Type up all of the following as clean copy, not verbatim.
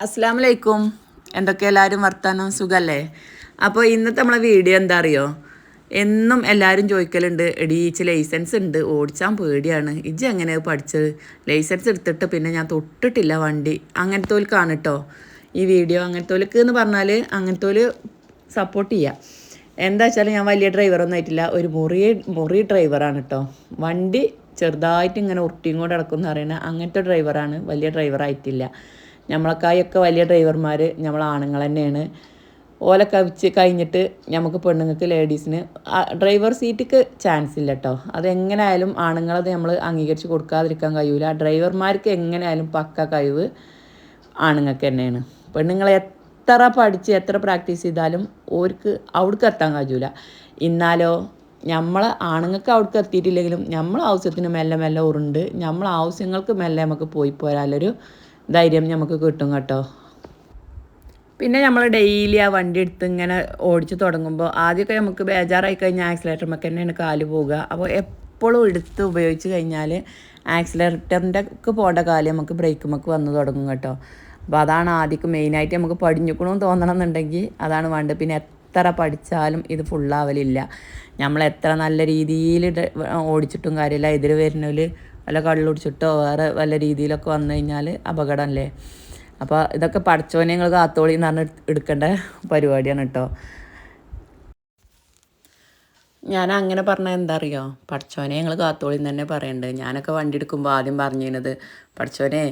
അസ്സാം വലൈക്കും. എന്തൊക്കെ എല്ലാവരും വർത്താനം സുഖല്ലേ? അപ്പോൾ ഇന്നത്തെ നമ്മളെ വീഡിയോ എന്താ അറിയോ? എന്നും എല്ലാവരും ചോദിക്കലുണ്ട്, എടീ ഇച്ച് ലൈസൻസ് ഉണ്ട്, ഓടിച്ചാൻ പേടിയാണ്, ഇജ്ജ് എങ്ങനെയാണ് പഠിച്ചത്? ലൈസൻസ് എടുത്തിട്ട് പിന്നെ ഞാൻ തൊട്ടിട്ടില്ല വണ്ടി. അങ്ങനത്തോൽക്കാണ് കേട്ടോ ഈ വീഡിയോ. അങ്ങനത്തോൽക്ക് എന്ന് പറഞ്ഞാൽ അങ്ങനത്തോൽ സപ്പോർട്ട് ചെയ്യുക. എന്താ വെച്ചാൽ ഞാൻ വലിയ ഡ്രൈവറൊന്നും ആയിട്ടില്ല, ഒരു മുറി ഡ്രൈവറാണ് കേട്ടോ. വണ്ടി ചെറുതായിട്ട് ഇങ്ങനെ ഉരുട്ടിയും കൊണ്ട് നടക്കുമെന്ന് പറയുന്നത് അങ്ങനത്തെ ഡ്രൈവറാണ്, വലിയ ഡ്രൈവറായിട്ടില്ല. നമ്മളെക്കായൊക്കെ വലിയ ഡ്രൈവർമാർ നമ്മൾ ആണുങ്ങൾ തന്നെയാണ്. ഓലൊക്കെ വെച്ച് കഴിഞ്ഞിട്ട് നമുക്ക് പെണ്ണുങ്ങൾക്ക് ലേഡീസിന് ഡ്രൈവർ സീറ്റിക്ക് ചാൻസ് ഇല്ല കേട്ടോ. അതെങ്ങനെയായാലും ആണുങ്ങളത് നമ്മൾ അംഗീകരിച്ച് കൊടുക്കാതിരിക്കാൻ കഴിയൂല. ഡ്രൈവർമാർക്ക് എങ്ങനെയായാലും പക്ക കഴിവ് ആണുങ്ങൾക്ക് തന്നെയാണ്. പെണ്ണുങ്ങളെ എത്ര പഠിച്ച് എത്ര പ്രാക്ടീസ് ചെയ്താലും ഓർക്ക് അവിടേക്ക് എത്താൻ കഴിയൂല. എന്നാലോ നമ്മളെ ആണുങ്ങൾക്ക് അവിടേക്ക് എത്തിയിട്ടില്ലെങ്കിലും നമ്മളെ ആവശ്യത്തിന് മെല്ലെ മെല്ലെ ഉറുണ്ട് നമ്മളെ ആവശ്യങ്ങൾക്ക് മെല്ലെ നമുക്ക് പോയി പോരാലൊരു ധൈര്യം നമുക്ക് കിട്ടും കേട്ടോ. പിന്നെ നമ്മൾ ഡെയിലി ആ വണ്ടി എടുത്ത് ഇങ്ങനെ ഓടിച്ച് തുടങ്ങുമ്പോൾ ആദ്യമൊക്കെ നമുക്ക് ബേജാറായി കഴിഞ്ഞാൽ ആക്സിലേറ്ററുമൊക്കെ തന്നെയാണ് കാല് പോവുക. അപ്പോൾ എപ്പോഴും എടുത്ത് ഉപയോഗിച്ച് കഴിഞ്ഞാൽ ആക്സിലേറ്ററിൻ്റെ ഒക്കെ പോകേണ്ട കാല് നമുക്ക് ബ്രേക്കുമൊക്കെ വന്ന് തുടങ്ങും കേട്ടോ. അപ്പോൾ അതാണ് ആദ്യം മെയിനായിട്ട് നമുക്ക് പഠിഞ്ഞിക്കണമെന്ന് തോന്നണം എന്നുണ്ടെങ്കിൽ അതാണ് വേണ്ടത്. പിന്നെ എത്ര പഠിച്ചാലും ഇത് ഫുള്ളാവലില്ല. നമ്മൾ എത്ര നല്ല രീതിയിൽ ഓടിച്ചിട്ടും കാര്യമില്ല. എതിര് വരുന്നതിൽ വല്ല കള്ളുടിച്ചിട്ടോ വേറെ വല്ല രീതിയിലൊക്കെ വന്നു കഴിഞ്ഞാൽ അപകടമല്ലേ. അപ്പോൾ ഇതൊക്കെ പഠിച്ചോനെ നിങ്ങൾ കാത്തോളി എന്ന് പറഞ്ഞ് എടുക്കേണ്ട പരിപാടിയാണ് കേട്ടോ. ഞാൻ അങ്ങനെ പറഞ്ഞാൽ എന്താ അറിയോ, പഠിച്ചോനെ ഞങ്ങൾ കാത്തോളി എന്ന് തന്നെ പറയണ്ട്. ഞാനൊക്കെ വണ്ടി എടുക്കുമ്പോൾ ആദ്യം പറഞ്ഞിരുന്നത്, പഠിച്ചോനെ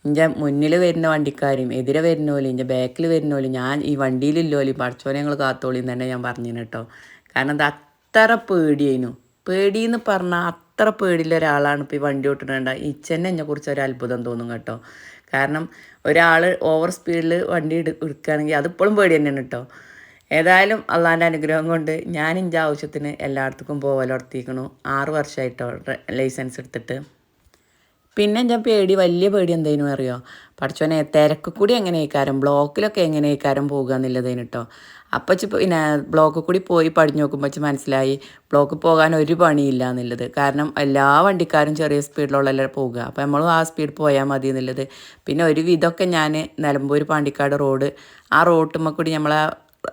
ഇൻ്റെ മുന്നിൽ വരുന്ന വണ്ടിക്കാരും എതിരെ വരുന്നോലും ഇൻ്റെ ബാക്കിൽ വരുന്നോലും ഞാൻ ഈ വണ്ടിയിലില്ലോലും പഠിച്ചോനെ ഞങ്ങൾ കാത്തോളി എന്ന് തന്നെ ഞാൻ പറഞ്ഞിരുന്നു കേട്ടോ. കാരണം അത് അത്ര പേടിയായിരുന്നു. പേടിയെന്ന് പറഞ്ഞാൽ അത്ര പേടിയുള്ള ഒരാളാണ് ഇപ്പോൾ ഈ വണ്ടി ഓട്ടുന്നുണ്ട. ഇച്ചെന്നെ എന്നെക്കുറിച്ച് ഒരു അത്ഭുതം തോന്നും കേട്ടോ. കാരണം ഒരാൾ ഓവർ സ്പീഡിൽ വണ്ടി എടുക്കുകയാണെങ്കിൽ അതിപ്പോഴും പേടി തന്നെയാണ് കേട്ടോ. ഏതായാലും അള്ളാൻ്റെ അനുഗ്രഹം കൊണ്ട് ഞാൻ എൻ്റെ ആവശ്യത്തിന് എല്ലായിടത്തേക്കും പോകലർത്തിയിരിക്കണു. 6 വർഷമായിട്ടോ ലൈസൻസ് എടുത്തിട്ട്. പിന്നെ ഞാൻ പേടി, വലിയ പേടി എന്തേനും അറിയോ, പഠിച്ചോനെ തിരക്ക് കൂടി എങ്ങനെയൊക്കാരം ബ്ലോക്കിലൊക്കെ എങ്ങനെയൊക്കാരം പോകുക എന്നുള്ളതിന് കേട്ടോ. അപ്പം പിന്നെ ബ്ലോക്കിൽ കൂടി പോയി പഠിഞ്ഞു നോക്കുമ്പോൾ മനസ്സിലായി ബ്ലോക്കിൽ പോകാൻ ഒരു പണിയില്ല എന്നുള്ളത്. കാരണം എല്ലാ വണ്ടിക്കാരും ചെറിയ സ്പീഡിലുള്ളല്ലേ പോകുക. അപ്പോൾ നമ്മളും ആ സ്പീഡ് പോയാൽ മതി എന്നുള്ളത്. പിന്നെ ഒരു വിധമൊക്കെ ഞാൻ നിലമ്പൂർ പാണ്ടിക്കാട് റോഡ്, ആ റോട്ടുമ്മ കൂടി നമ്മളെ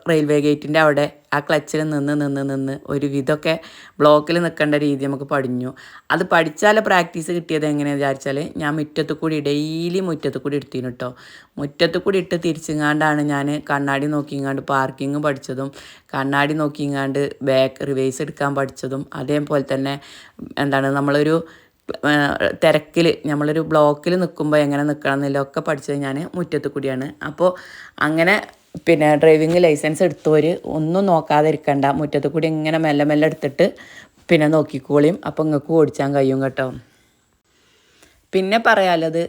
റെയിൽവേ ഗേറ്റിൻ്റെ അവിടെ ആ ക്ലച്ചിൽ നിന്ന് ഒരു വിധമൊക്കെ ബ്ലോക്കിൽ നിൽക്കേണ്ട രീതി നമുക്ക് പഠിഞ്ഞു. അത് പഠിച്ചാൽ പ്രാക്ടീസ് കിട്ടിയത് എങ്ങനെയാണെന്ന് വിചാരിച്ചാൽ ഞാൻ മുറ്റത്ത് കൂടി ഡെയിലി മുറ്റത്ത് കൂടി എടുത്തിരുന്നു കേട്ടോ. മുറ്റത്ത് കൂടി ഇട്ട് തിരിച്ചിങ്ങാണ്ടാണ് ഞാൻ കണ്ണാടി നോക്കിങ്ങാണ്ട് പാർക്കിങ് പഠിച്ചതും കണ്ണാടി നോക്കിങ്ങാണ്ട് ബാക്ക് റിവേഴ്സ് എടുക്കാൻ പഠിച്ചതും അതേപോലെ തന്നെ നമ്മളൊരു തിരക്കിൽ നമ്മളൊരു ബ്ലോക്കിൽ നിൽക്കുമ്പോൾ എങ്ങനെ നിൽക്കണം എന്നുള്ളതൊക്കെ പഠിച്ചത് ഞാൻ മുറ്റത്ത് കൂടിയാണ്. അപ്പോൾ അങ്ങനെ പിന്നെ ഡ്രൈവിങ് ലൈസൻസ് എടുത്തവർ ഒന്നും നോക്കാതെ ഇരിക്കണ്ട, മുറ്റത്ത് കൂടി ഇങ്ങനെ മെല്ലെ മെല്ലെ എടുത്തിട്ട് പിന്നെ നോക്കിക്കോളിയും. അപ്പോൾ നിങ്ങൾക്ക് ഓടിച്ചാൻ കഴിയും കേട്ടോ. പിന്നെ പറയാനുള്ളത്,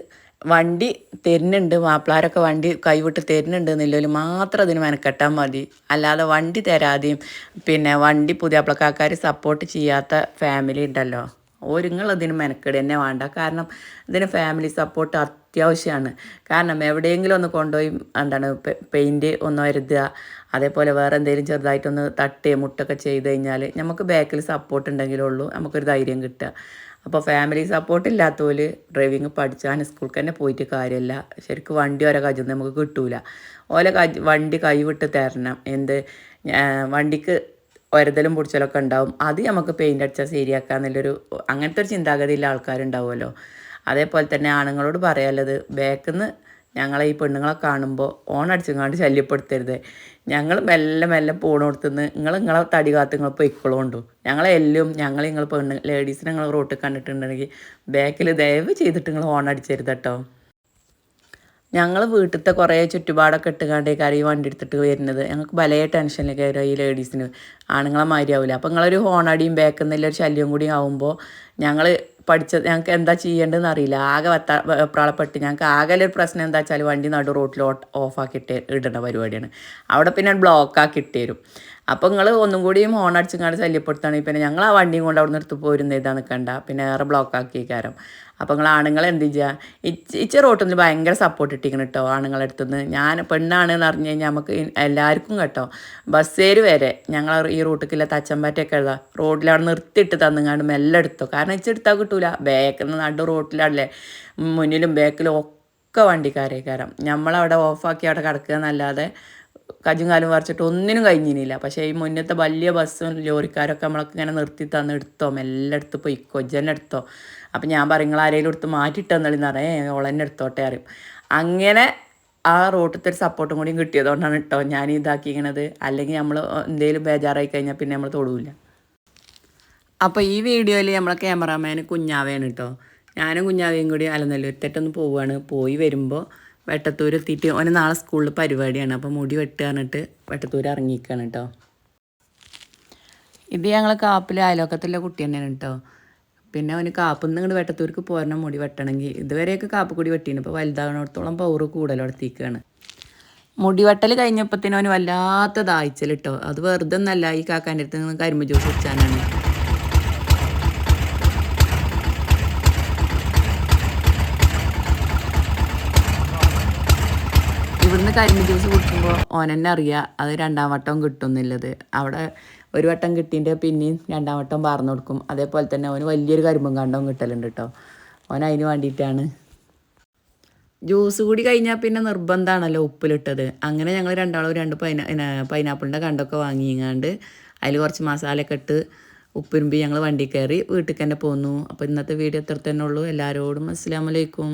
വണ്ടി തരുന്നുണ്ട്, മാപ്പിളാരൊക്കെ വണ്ടി കൈവിട്ട് തരുന്നുണ്ട് എന്നുള്ളതിൽ മാത്രം അതിന് മെനക്കെട്ടാൽ മതി. അല്ലാതെ വണ്ടി തരാതെയും പിന്നെ വണ്ടി പുതിയാപ്പിളക്കാർ സപ്പോർട്ട് ചെയ്യാത്ത ഫാമിലി ഉണ്ടല്ലോ, ഒരുങ്ങളതിന് മെനക്കെട് തന്നെ വേണ്ട. കാരണം ഇതിന് ഫാമിലി സപ്പോർട്ട് അത്യാവശ്യമാണ്. കാരണം എവിടെയെങ്കിലും ഒന്ന് കൊണ്ടുപോയി പെയിൻറ്റ് ഒന്ന് വരുത്തുക, അതേപോലെ വേറെ എന്തെങ്കിലും ചെറുതായിട്ടൊന്ന് തട്ടുകയോ മുട്ടൊക്കെ ചെയ്ത് കഴിഞ്ഞാൽ നമുക്ക് ബാക്കിൽ സപ്പോർട്ട് ഉണ്ടെങ്കിലുള്ളൂ നമുക്കൊരു ധൈര്യം കിട്ടുക. അപ്പോൾ ഫാമിലി സപ്പോർട്ട് ഇല്ലാത്തവർ ഡ്രൈവിങ് പഠിച്ചാൽ സ്കൂൾക്ക് തന്നെ പോയിട്ട് കാര്യമില്ല. ശരിക്കും വണ്ടി ഓരോ കയ്യിൽ നിന്ന് നമുക്ക് കിട്ടൂല. വണ്ടി കൈവിട്ട് തരണം. വണ്ടിക്ക് ഒരതലും പൊടിച്ചലൊക്കെ ഉണ്ടാവും, അത് നമുക്ക് പെയിൻ്റ് അടിച്ചാൽ ശരിയാക്കുക എന്നുള്ളൊരു അങ്ങനത്തെ ഒരു ചിന്താഗതിയുള്ള ആൾക്കാരുണ്ടാവുമല്ലോ. അതേപോലെ തന്നെ ആണുങ്ങളോട് പറയാനുള്ളത്, ബാക്കിൽ നിന്ന് ഞങ്ങളെ ഈ പെണ്ണുങ്ങളെ കാണുമ്പോൾ ഓണടിച്ചങ്ങാണ്ട് ശല്യപ്പെടുത്തരുത്. ഞങ്ങൾ മെല്ലെ മെല്ലെ പോണോടത്തുനിന്ന് നിങ്ങളെ തടി കാത്ത് നിങ്ങൾ പൊയ്ക്കോളുണ്ടു. നിങ്ങൾ ലേഡീസിനെ നിങ്ങൾ റോട്ടിൽ കണ്ടിട്ടുണ്ടെങ്കിൽ ബാക്കിൽ ദയവ് ചെയ്തിട്ട് നിങ്ങൾ ഓണടിച്ചരുത് കേട്ടോ. ഞങ്ങൾ വീട്ടിലത്തെ കുറേ ചുറ്റുപാടൊക്കെ ഇട്ടുകൊണ്ടേക്കാരം ഈ വണ്ടി എടുത്തിട്ട് വരുന്നത്. ഞങ്ങൾക്ക് പല ടെൻഷനിലൊക്കെ വരും ഈ ലേഡീസിന്. ആണുങ്ങളെ മാതിരി ആവില്ല. അപ്പോൾ നിങ്ങളൊരു ഹോണടിയും ബാക്കിൽ നിന്നുള്ളൊരു ശല്യം കൂടി ആവുമ്പോൾ ഞങ്ങൾക്ക് എന്താ ചെയ്യേണ്ടതെന്ന് അറിയില്ല. ആകെ വെപ്രാളപ്പെട്ട് ഞങ്ങൾക്ക് ആകെ ഒരു പ്രശ്നം എന്താ വെച്ചാൽ വണ്ടി നടു റോട്ടിൽ ഓഫാക്കിയിട്ട് ഇടേണ്ട പരിപാടിയാണ്. അവിടെ പിന്നെ ബ്ലോക്കാക്കി ഇട്ടുതരും. അപ്പോൾ നിങ്ങൾ ഒന്നും കൂടിയും ഹോൺ അടിച്ചിങ്ങാണ്ട് ശല്യപ്പെടുത്തുകയാണെങ്കിൽ പിന്നെ ഞങ്ങൾ ആ വണ്ടിയും കൊണ്ട് അവിടെ നിർത്തി പോരുന്ന ഇതാ നിൽക്കണ്ട, പിന്നെ വേറെ ബ്ലോക്കാക്കിയേക്കാരം. അപ്പോൾ നിങ്ങൾ ആണുങ്ങൾ എന്ത് ചെയ്യുക, ഇച്ച റോട്ടിൽ നിന്ന് ഭയങ്കര സപ്പോർട്ട് ഇട്ടിരിക്കണം കേട്ടോ ആണുങ്ങളെ അടുത്തുനിന്ന്. ഞാൻ പെണ്ണാണെന്ന് അറിഞ്ഞു കഴിഞ്ഞാൽ നമുക്ക് എല്ലാവർക്കും കേട്ടോ, ബസ്സേര് വരെ ഞങ്ങൾ ഈ റൂട്ടിലേക്കുള്ള തച്ചമ്പാറ്റൊക്കെ എഴുതാം റോഡിൽ അവിടെ നിർത്തിയിട്ട് തന്നുങ്ങാണ്ട് മെല്ലെ എടുത്തോ. കാരണം ഇച്ചെടുത്താൽ കിട്ടൂല, ബാക്കിൽ നിന്ന് നടു റോട്ടിലല്ലേ, മുന്നിലും ബാക്കിലും ഒക്കെ വണ്ടിക്കാരേക്കാരം. നമ്മളവിടെ ഓഫാക്കി അവിടെ കിടക്കുക എന്നല്ലാതെ കജ്ജും കാലും പറിച്ചിട്ട് ഒന്നിനും കഴിഞ്ഞില്ല. പക്ഷേ ഈ മുന്നത്തെ വലിയ ബസ്സും ലോറിക്കാരൊക്കെ നമ്മളൊക്കെ ഇങ്ങനെ നിർത്തി തന്ന് എടുത്തോ, മെല്ലെ എടുത്ത് പൊയ്ക്കോ, ഇജ്ജന്നെ എടുത്തോ. അപ്പം ഞാൻ പറയും നിങ്ങൾ ആരെങ്കിലും എടുത്ത് മാറ്റിയിട്ടെന്നളിന്ന് പറയാം, ഓളെന്നെ എടുത്തോട്ടെ അറിയും. അങ്ങനെ ആ റോട്ടിലത്തെ ഒരു സപ്പോർട്ടും കൂടിയും കിട്ടിയതുകൊണ്ടാണ് കേട്ടോ ഞാൻ ഇതാക്കിക്കണത്. അല്ലെങ്കിൽ നമ്മൾ എന്തെങ്കിലും ബേജാറായി കഴിഞ്ഞാൽ പിന്നെ നമ്മൾ തൊടൂല. അപ്പോൾ ഈ വീഡിയോയിൽ നമ്മളെ ക്യാമറാമാൻ കുഞ്ഞാവയാണ് കേട്ടോ. ഞാനും കുഞ്ഞാവയും കൂടി അലനല്ലൂരത്തേട്ടൊന്ന് പോവുകയാണ്. പോയി വരുമ്പോൾ വെട്ടത്തൂർ എത്തിയിട്ട് ഓന് നാളെ സ്കൂളിൽ പരിപാടിയാണ്. അപ്പോൾ മുടി വെട്ടുക പറഞ്ഞിട്ട് വെട്ടത്തൂർ ഇറങ്ങിയിരിക്കുകയാണ് കേട്ടോ. ഇത് ഞങ്ങൾ കാപ്പിലെ അയലോക്കത്തുള്ള കുട്ടി തന്നെയാണ് കേട്ടോ. പിന്നെ അവന് കാപ്പിൽ നിന്ന് വെട്ടത്തൂർക്ക് പോരണം മുടി വെട്ടണമെങ്കിൽ. ഇതുവരെയൊക്കെ കാപ്പ് കൂടി വെട്ടീന്. ഇപ്പോൾ വലുതാകണത്തോളം പവർ കൂടുതലെടുത്തിരിക്കുകയാണ്. മുടി വെട്ടൽ കഴിഞ്ഞപ്പോഴത്തേനും അവന് വല്ലാത്ത ദാഹിച്ചൽ കേട്ടോ. അത് വെറുതെ ഒന്നല്ല, ഈ കാക്കാൻ്റെ അടുത്ത് നിന്ന് കരിമ്പ് ജ്യൂസ് കുടിച്ചാനാണ്. ഇവിടുന്ന് കരിമ്പ് ജ്യൂസ് കുടിക്കുമ്പോൾ ഓനെന്നെ അറിയാം അത് 2ാം വട്ടം കിട്ടുമെന്നുള്ളത്. അവിടെ ഒരു വട്ടം കിട്ടിയിട്ട് പിന്നെയും 2ാം വട്ടം പാർന്നു കൊടുക്കും. അതേപോലെ തന്നെ ഓന് വലിയൊരു കരിമ്പും കണ്ടവും കിട്ടലുണ്ട് കേട്ടോ. ഓൻ അതിന് വേണ്ടിയിട്ടാണ്. ജ്യൂസ് കൂടി കഴിഞ്ഞാൽ പിന്നെ നിർബന്ധമാണല്ലോ ഉപ്പിലിട്ടത്. അങ്ങനെ ഞങ്ങൾ രണ്ടാളും 2 പൈനാപ്പിളിൻ്റെ കണ്ടൊക്കെ വാങ്ങിങ്ങാണ്ട് അതിൽ കുറച്ച് മസാലയൊക്കെ ഇട്ട് ഉപ്പിരുമ്പി ഞങ്ങൾ വണ്ടി കയറി വീട്ടിൽ തന്നെ പോന്നു. അപ്പോൾ ഇന്നത്തെ വീഡിയോ ഇത്ര തന്നെ ഉള്ളൂ. എല്ലാവരോടും അസ്സലാമു അലൈക്കും.